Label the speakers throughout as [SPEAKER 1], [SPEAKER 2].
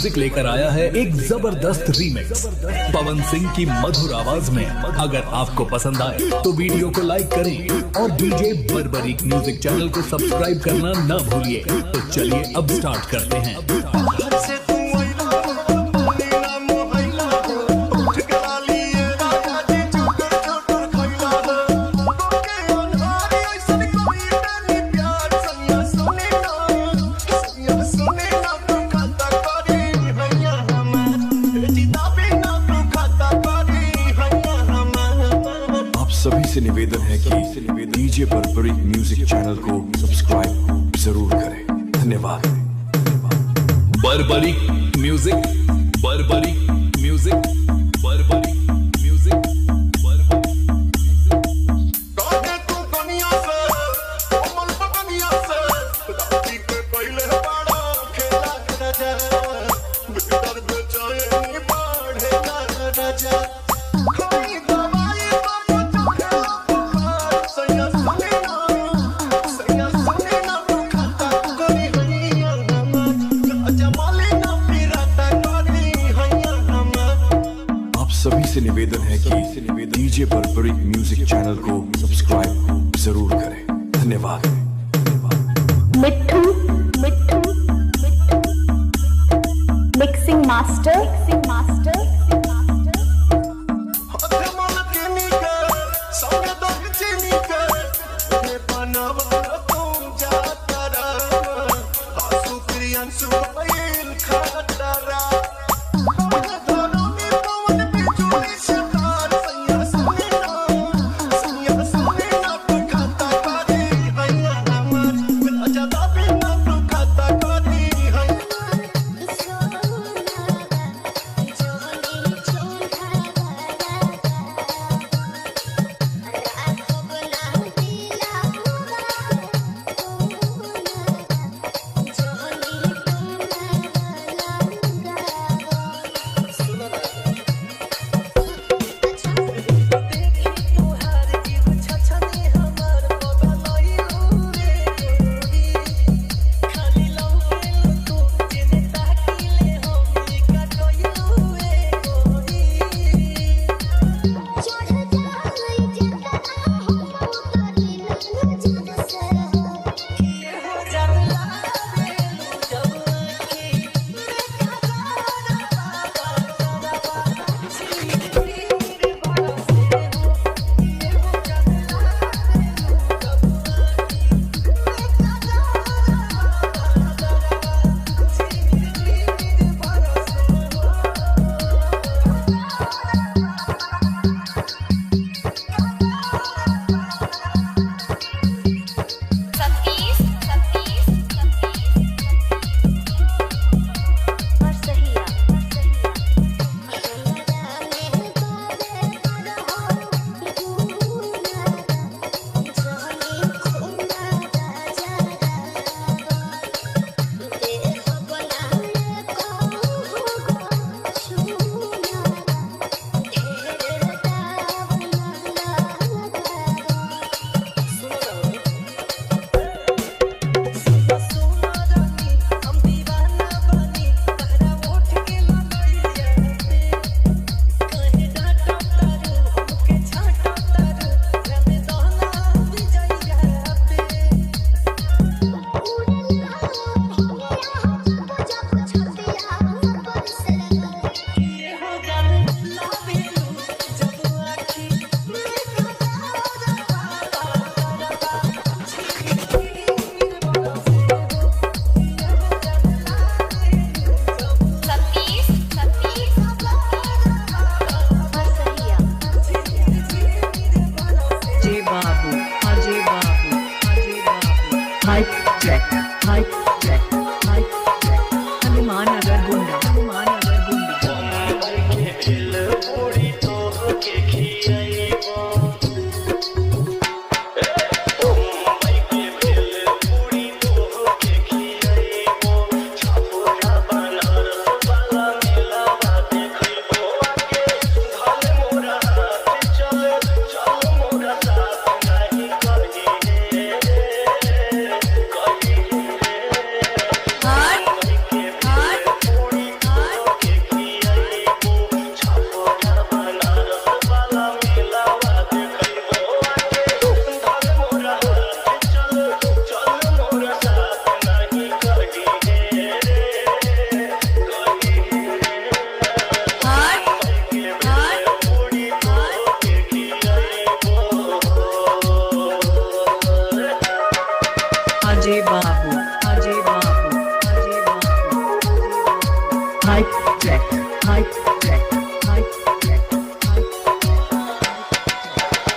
[SPEAKER 1] Music लेकर आया है एक जबरदस्त रीमिक्स पवन सिंह की मधुर आवाज में। अगर आपको पसंद आए तो वीडियो को लाइक करें और डीजे बरबरीक म्यूजिक चैनल को सब्सक्राइब करना ना भूलिए। तो चलिए अब स्टार्ट करते हैं।
[SPEAKER 2] सभी से निवेदन है कि डीजे बरबरीक म्यूजिक चैनल को सब्सक्राइब जरूर करें। धन्यवाद।
[SPEAKER 1] Barbarik music, Barbarik music, Barbarik music,
[SPEAKER 2] सभी से निवेदन है कि डीजे बरबरीक म्यूजिक चैनल को सब्सक्राइब जरूर करें। धन्यवाद।
[SPEAKER 3] मिट्ठू मिट्ठू मिक्सिंग मास्टर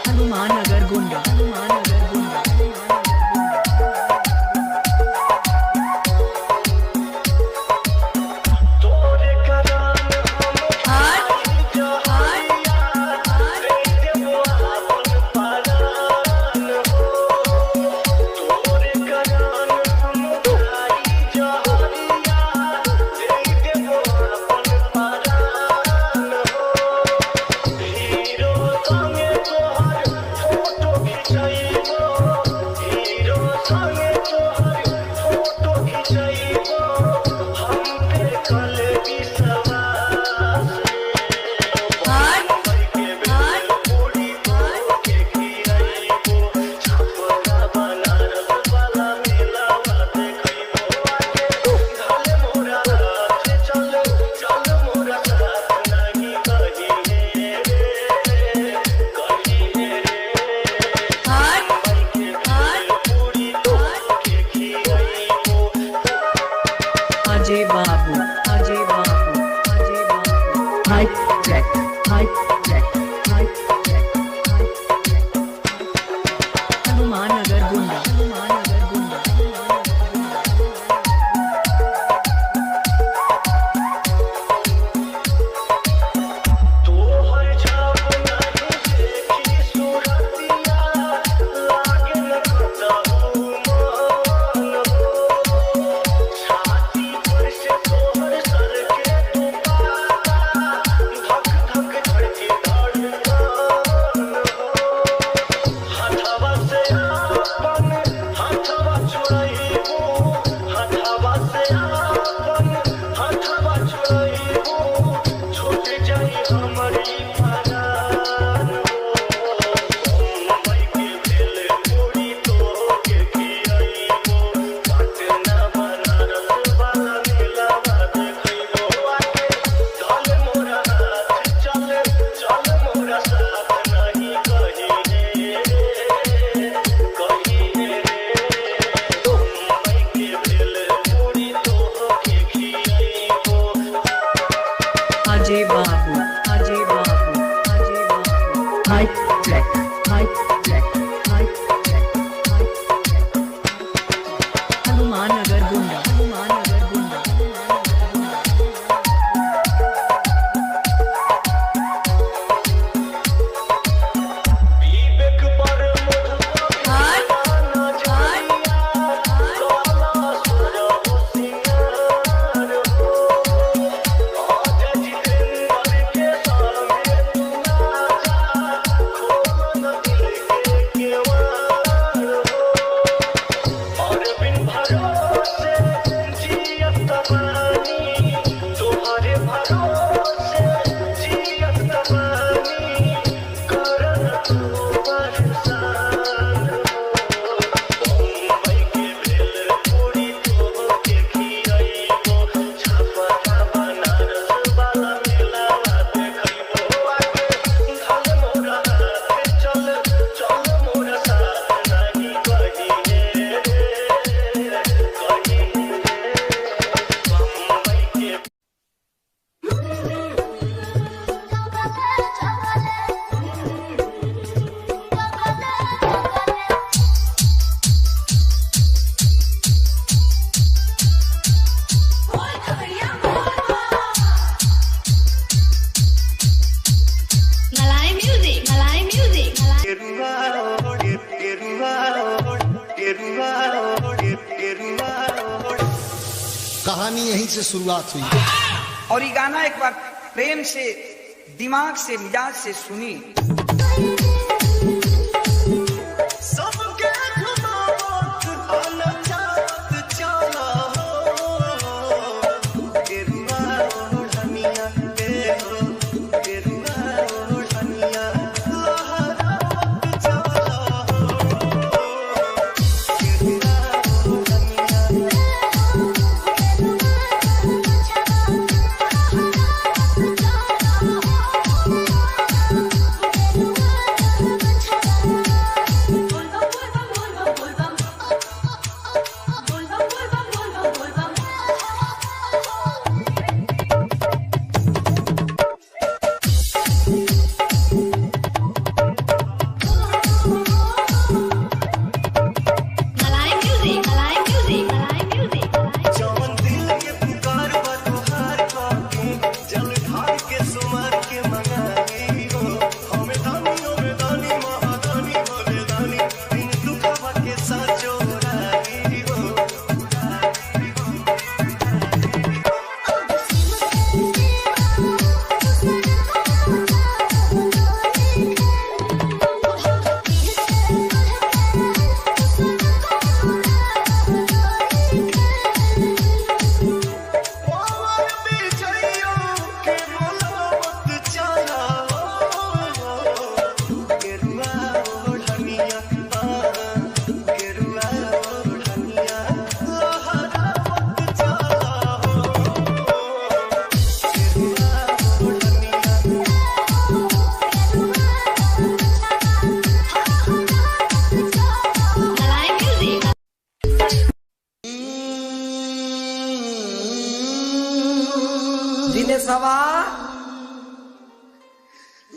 [SPEAKER 4] हनुमाननगर गोंडा अजय बाबू माइक चेक हनुमाननगर गोंडा अजय बाबू माइक चेक हनुमाननगर गोंडा
[SPEAKER 5] कहानी यहीं से शुरुआत हुई
[SPEAKER 6] और ये गाना एक बार प्रेम से, दिमाग से, मिजाज से सुनी।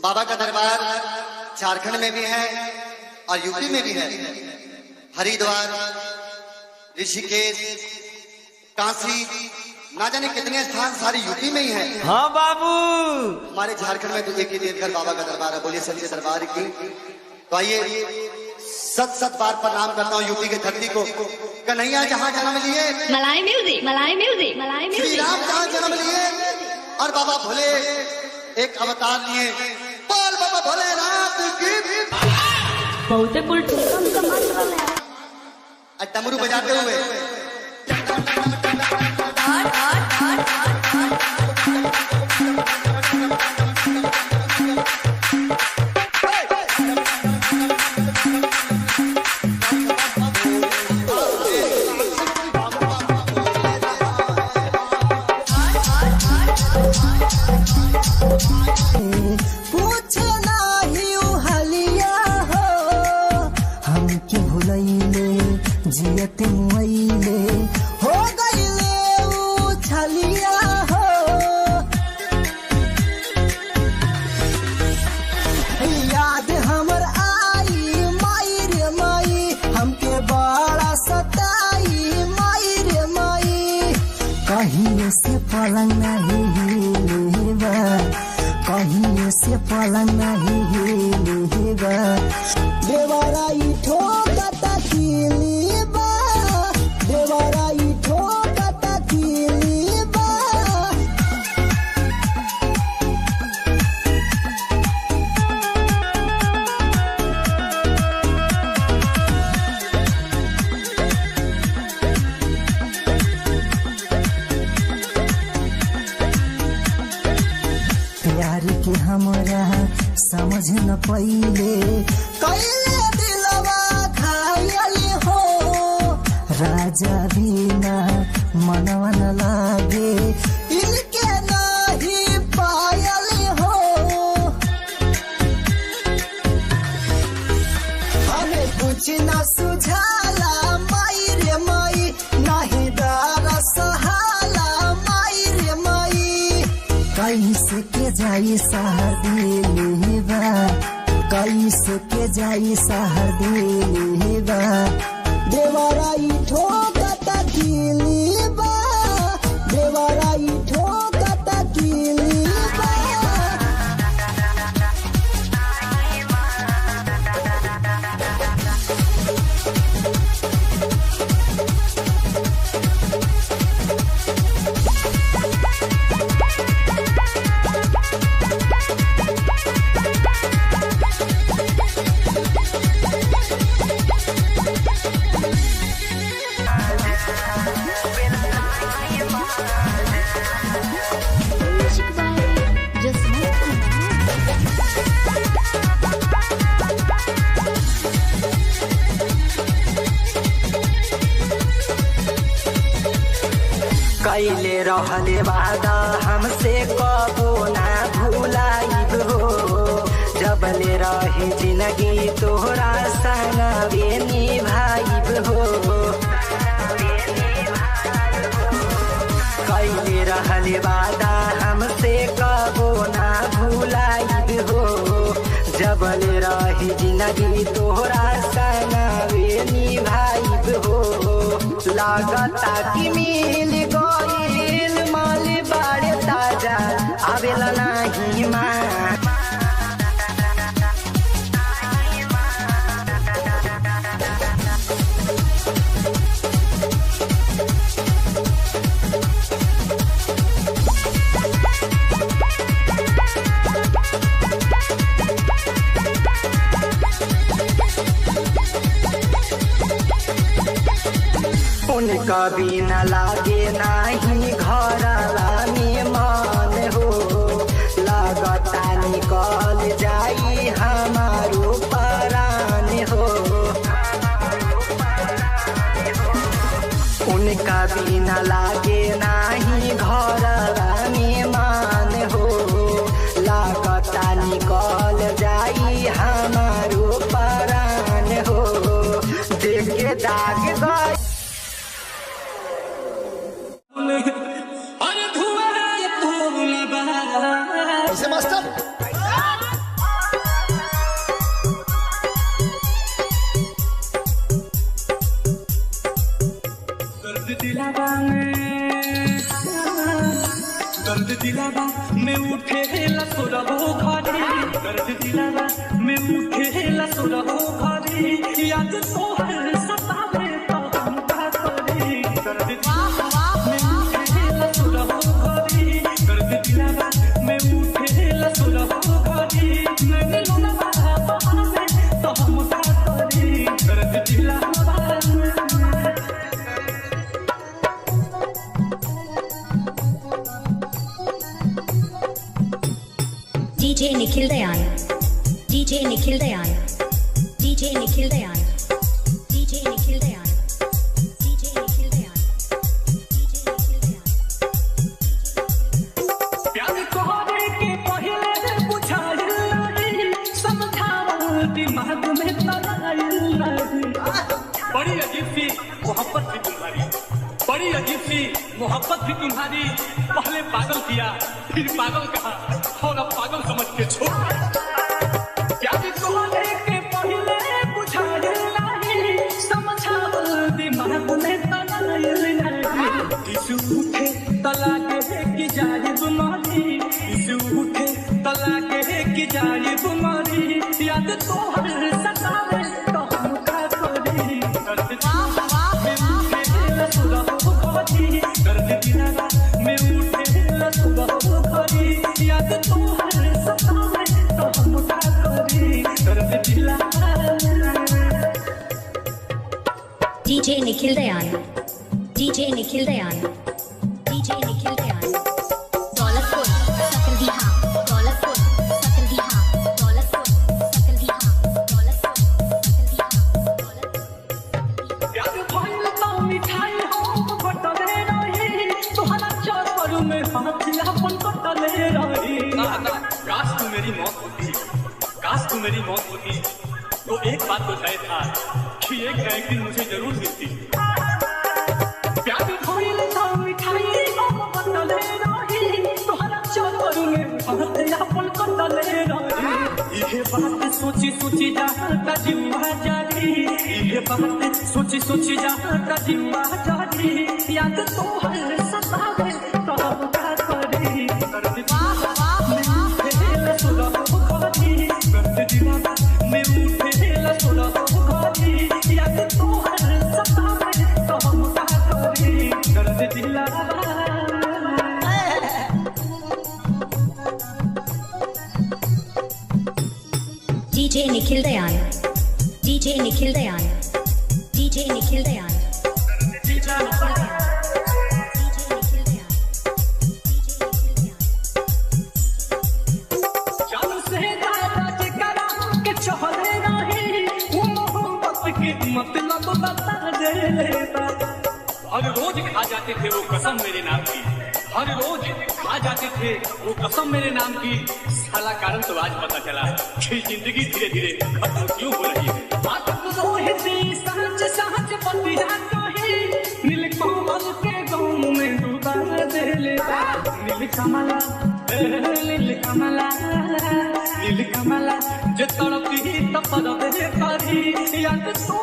[SPEAKER 5] बाबा का दरबार झारखंड में भी है और यूपी में भी है। हरिद्वार, ऋषिकेश, काशी, ना जाने कितने स्थान सारे यूपी में ही है।
[SPEAKER 7] हाँ बाबू,
[SPEAKER 5] हमारे झारखंड में तो एक ही देवघर बाबा का दरबार है। बोलिए सच्चे दरबार की। तो आइए सत बार प्रणाम करता हूँ यूपी की धरती को। कन्हैया जहाँ जन्म लिए,
[SPEAKER 3] मलाई म्यूजिक, मलाई म्यूजिक, मलाई
[SPEAKER 5] श्री
[SPEAKER 3] म्यूजिक।
[SPEAKER 5] राम जहाँ जन्म लिए और बाबा भोले एक अवतार लिए। बोल बाबा भोलेनाथ की।
[SPEAKER 3] बहुते कुल
[SPEAKER 5] डमरू बजाते हुए
[SPEAKER 8] जियत मुइले हो गईले ऊ छलिया हो। याद हमर आई माई रे माई, हमके बड़ा सताई माई रे माई। कहीं से पलंग नहीं हिलेबा, कहीं से पलंग नहीं हिलेबा। देवराई ठोकता किलीबा, देवराई ठोकता किलीबा। प्यार के हमरा समझ न पइले, कैले दिलवा खायली हो। राजा बिना मनवा न लागे, इनके नहीं पायली हो। हमें कुछ न सुझाला माई रे माई, नहीं दारा सहाला माई रे माई। कैसे के जाई सहर दिलेबा, कैसे के जाई सहर दिलेबा। देवराई ठोकता किलीबा, देवराई ठोकता किलीबा।
[SPEAKER 7] कैले रहले वादा हमसे कबो ना भुलाइब हो। जबले रहे जिंदगी तोहरा संगवे निभाइब हो। कैले रहले वादा हमसे कबो ना भुलाइब हो। जबले रहे जिंदगी तोहरा संगवे निभाइब हो। लागता कि मिल गईल माल बाड़े ताजा, आवेला नाही माँ। उनका बिना लागे नाही घरवा में मन हो। लागता निकल जाई हमारो परान हो। उनका बिना लागे नाही घरवा में मन हो। लागता निकल जाई हमारो परान हो। देख के दाग गई
[SPEAKER 5] ऐसे मास्टर
[SPEAKER 9] हो घरी दर्द दिलावा में उठेला सुरहो घरी याद तोहर सतावे तो हम का करी दर्द दिलावा में उठेला सुरहो घरी दर्द दिलावा में उठेला सुरहो घरी मैंने लोना बहावे तो हम का करी दर्द दिलावा
[SPEAKER 10] DJ Nikhil Dayan, DJ Nikhil Dayan, DJ Nikhil Dayan, DJ Nikhil Dayan, DJ Nikhil Dayan, DJ Nikhil Dayan.
[SPEAKER 9] प्यार कोहरे के पहले बुझाइल नहीं समझावल दिमाग में तराइल नहीं बड़ी अजीब सी मोहब्बत भी तुम्हारी बड़ी अजीब सी मोहब्बत भी तुम्हारी पहले पागल किया फिर पागल कहा और अब पागल समझ के छोड़ प्यार कोहरे के पहले बुझाइल नहीं समझावल दिमाग में तराइल नहीं इस उठे तलाके की जाहिब मारी इस उठे तलाके की जाहिब मारी याद तोहर सतावे तो हम का करी दर्द दर्द दिलावा में उठे सुबह घरी याद तोहर सतावे तो हम का करी दर्द दिलावा
[SPEAKER 10] DJ Nikhil Dayan, DJ Nikhil Dayan, DJ Nikhil Dayan. Dollarpur, Sakardiha, Dollarpur, Sakardiha, Dollarpur, Sakardiha, Dollarpur, Sakardiha, Dollarpur.
[SPEAKER 9] याद भइल तो मिठाई हम बटले रही तोहरा चौपर में हाथ अपन कटले रही काश तू मेरी मौत होती काश तू मेरी मौत होती तो एक बात तो तय था कि एक न एक दिन मुझे जरूर मिलती प्यार भइल तो मिठाई हम बटले रही तोहरा चौपर में हाथ अपन कटले रही ये बात सोची सोची जाता जीवा जारी ये बात सोची सोची जाता जीवा जारी याद तोहर सतावे तो हम का करी दर्द में सुरहो घरी दर्द दिलावा में उठेला सुरहो घरी याद तोहर सतावे तो हम का करी दर्द दिलावा
[SPEAKER 10] DJ Nikhil Dayan, DJ Nikhil Dayan, DJ Nikhil Dayan, DJ Nikhil Dayan, DJ Nikhil Dayan, DJ Nikhil Dayan.
[SPEAKER 9] जान से ज्यादा जिकरा के चहरे नहीं वो मोहब्बत की मतलब बता दे हर रोज खा जाते थे वो कसम मेरे नाम की हर रोज खा जाते थे वो कसम मेरे नाम की साला कारण तो आज पता चला कि जिंदगी धीरे धीरे खत्म क्यों हो रही है बात रोहिती सच सच बतिया कही नील कमल के गाँव में डूबा दे ले नील कमला नील कमला नील कमला जो तड़पी तपड़ दे करी याद तो